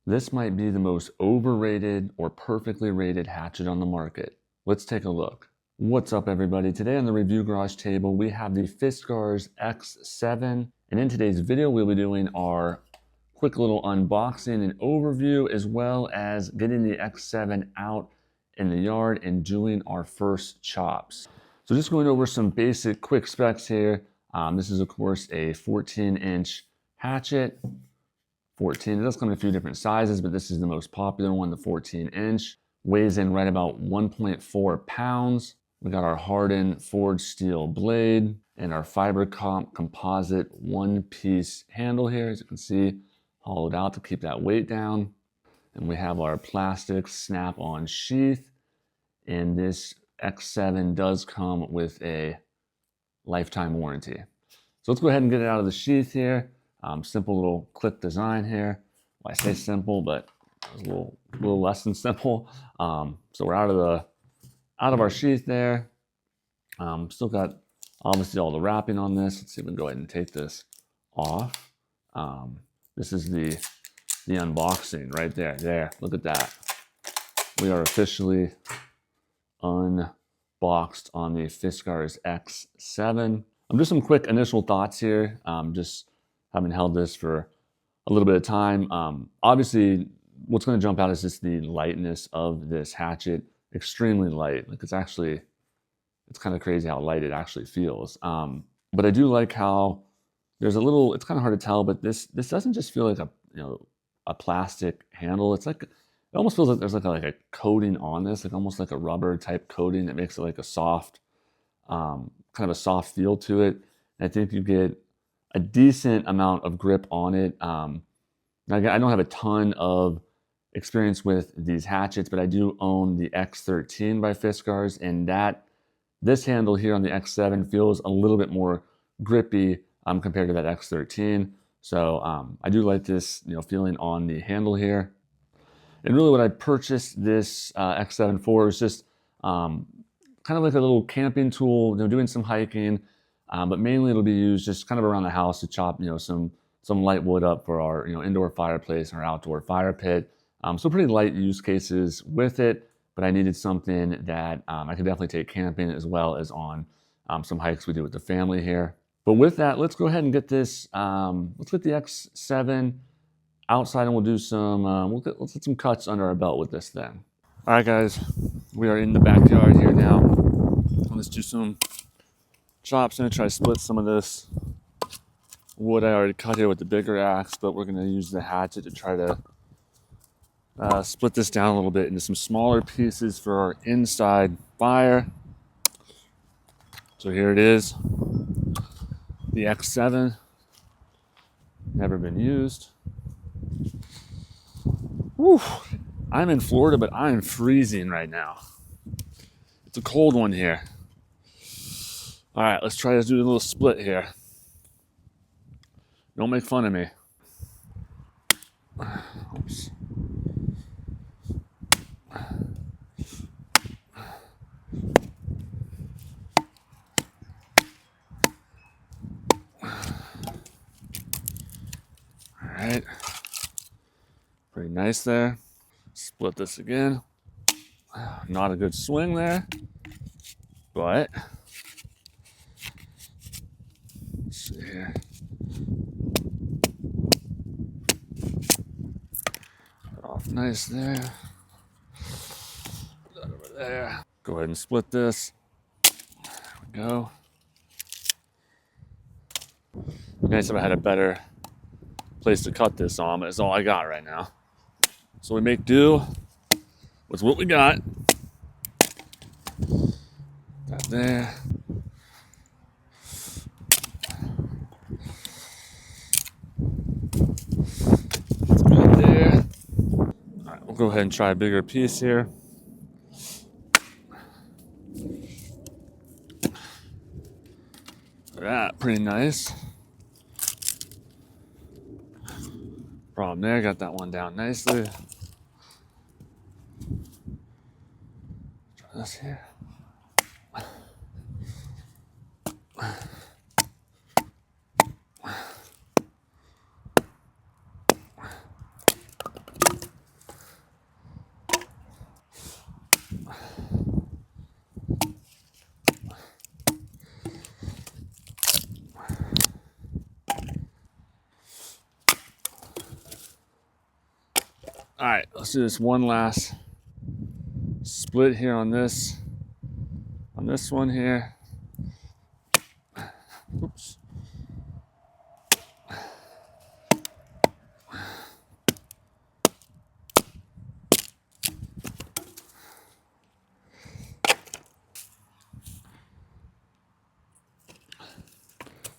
This might be the most overrated or perfectly rated hatchet on the market. Let's take a look. What's up, everybody? Today on the review garage table, we have the Fiskars X7. And in today's video, we'll be doing our quick little unboxing and overview, as well as getting the X7 out in the yard and doing our first chops. So just going over some basic quick specs here. This is, of course, a 14-inch hatchet. 14. It does come in a few different sizes, but this is the most popular one, the 14-inch. Weighs in right about 1.4 pounds. We got our hardened forged steel blade and our fiber composite one-piece handle here, as you can see, hollowed out to keep that weight down. And we have our plastic snap-on sheath. And this X7 does come with a lifetime warranty. So let's go ahead and get it out of the sheath here. Simple little clip design here. Well, I say simple, but it's a little less than simple. So we're out of our sheath there. Still got obviously all the wrapping on this. Let's see if we can go ahead and take this off. This is the unboxing right there. There, look at that. We are officially unboxed on the Fiskars X7. Just some quick initial thoughts here. Just having held this for a little bit of time. Obviously, what's going to jump out is just the lightness of this hatchet. Extremely light. Like it's kind of crazy how light it actually feels. But I do like how there's a little, it's kind of hard to tell, but this doesn't just feel like a plastic handle. It's like, it almost feels like there's like a coating on this, like almost like a rubber type coating that makes it like a soft, kind of a soft feel to it. And I think you get a decent amount of grip on it. I don't have a ton of experience with these hatchets, but I do own the X13 by Fiskars, and this handle here on the X7 feels a little bit more grippy compared to that X13. So I do like this, feeling on the handle here. And really, what I purchased this X7 for is just kind of like a little camping tool, doing some hiking. But mainly it'll be used just kind of around the house to chop, some light wood up for our, indoor fireplace and our outdoor fire pit. So pretty light use cases with it, but I needed something that I could definitely take camping as well as on some hikes we do with the family here. But with that, let's go ahead and get this, let's get the X7 outside and we'll do some, let's get some cuts under our belt with this thing. All right, guys, we are in the backyard here now. Let's do some chops. I'm gonna try to split some of this wood I already cut here with the bigger axe, but we're gonna use the hatchet to try to split this down a little bit into some smaller pieces for our inside fire. So here it is, the X7, never been used. Whew. I'm in Florida, but I am freezing right now. It's a cold one here. All right, let's try to do a little split here. Don't make fun of me. Oops. All right. Pretty nice there. Split this again. Not a good swing there, but let's see here. Cut off nice there. That over there. Go ahead and split this. There we go. It'd be nice if I had a better place to cut this on, but it's all I got right now. So we make do with what we got. That there. That's good there. All right, we'll go ahead and try a bigger piece here. That pretty nice. Problem there, got that one down nicely. Try this here. All right, let's do this one last split here on this one here. Oops.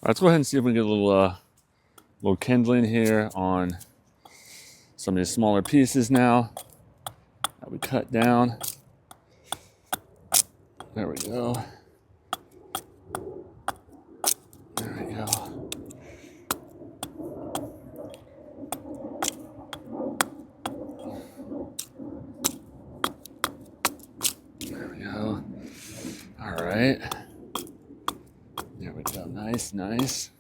Let's go ahead and see if we can get a little kindling here on some of these smaller pieces now that we cut down. There we go. There we go. There we go. All right. There we go. Nice, nice.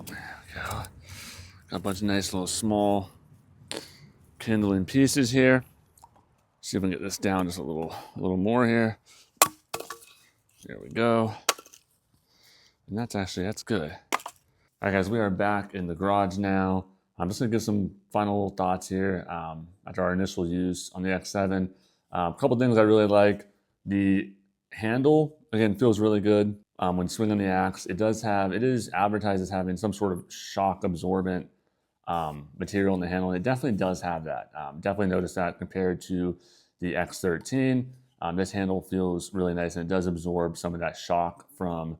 There we go. Got a bunch of nice little small kindling pieces here. See if we can get this down just a little more here. There we go. And that's good. All right, guys, we are back in the garage now. I'm just gonna give some final thoughts here after our initial use on the X7. A couple things I really like. The handle, again, feels really good when swinging the axe. It is advertised as having some sort of shock absorbent material in the handle. It definitely does have that. Definitely noticed that compared to the X13. This handle feels really nice, and it does absorb some of that shock from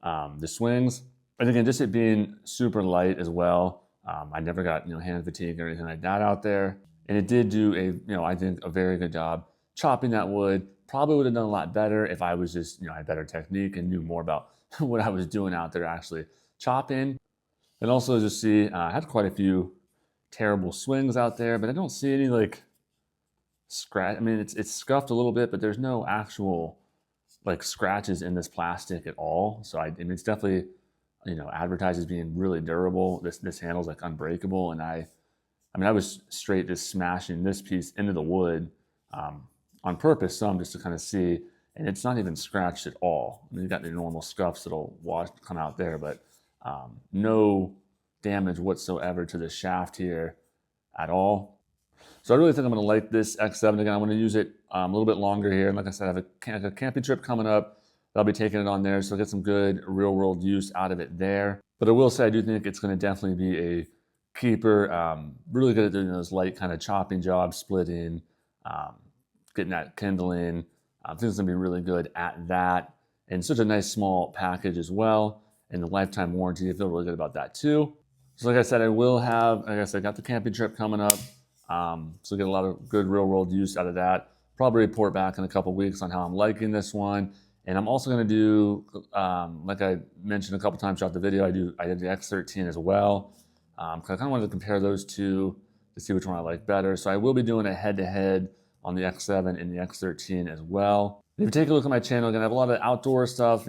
the swings. And again, just it being super light as well. I never got hand fatigue or anything like that out there. And it did do I think a very good job chopping that wood. Probably would have done a lot better if I was just had better technique and knew more about what I was doing out there actually chopping. And also just see I had quite a few terrible swings out there, but I don't see any like scratch. I mean, it's scuffed a little bit, but there's no actual like scratches in this plastic at all. So I mean, it's definitely advertised as being really durable. This handle's like unbreakable, and I was straight just smashing this piece into the wood on purpose, some just to kind of see, and it's not even scratched at all. I mean, you got the normal scuffs that'll come out there, but no damage whatsoever to the shaft here at all. So I really think I'm going to like this X7 again. I'm going to use it a little bit longer here. And like I said, I have a camping trip coming up. I'll be taking it on there, so I'll get some good real world use out of it there. But I will say I do think it's going to definitely be a keeper. Really good at doing those light kind of chopping jobs, splitting, getting that kindling. I think it's going to be really good at that. And such a nice small package as well. And the lifetime warranty, I feel really good about that too. So like I said, I got the camping trip coming up. So get a lot of good real world use out of that. Probably report back in a couple weeks on how I'm liking this one. And I'm also going to do, like I mentioned a couple times throughout the video, I did the X13 as well. I kind of wanted to compare those two to see which one I like better. So I will be doing a head-to-head on the X7 and the X13 as well. If you take a look at my channel, again, I have a lot of outdoor stuff,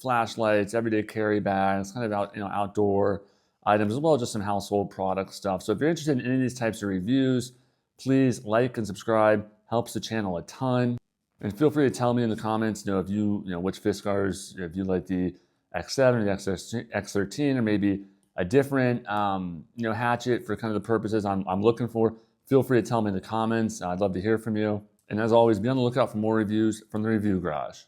flashlights, everyday carry bags, kind of outdoor items, as well as just some household product stuff. So if you're interested in any of these types of reviews, please like and subscribe. Helps the channel a ton. And feel free to tell me in the comments, if which Fiskars, if you like the X7 or the X13, or maybe a different, hatchet for kind of the purposes I'm looking for. Feel free to tell me in the comments. I'd love to hear from you. And as always, be on the lookout for more reviews from the Review Garage.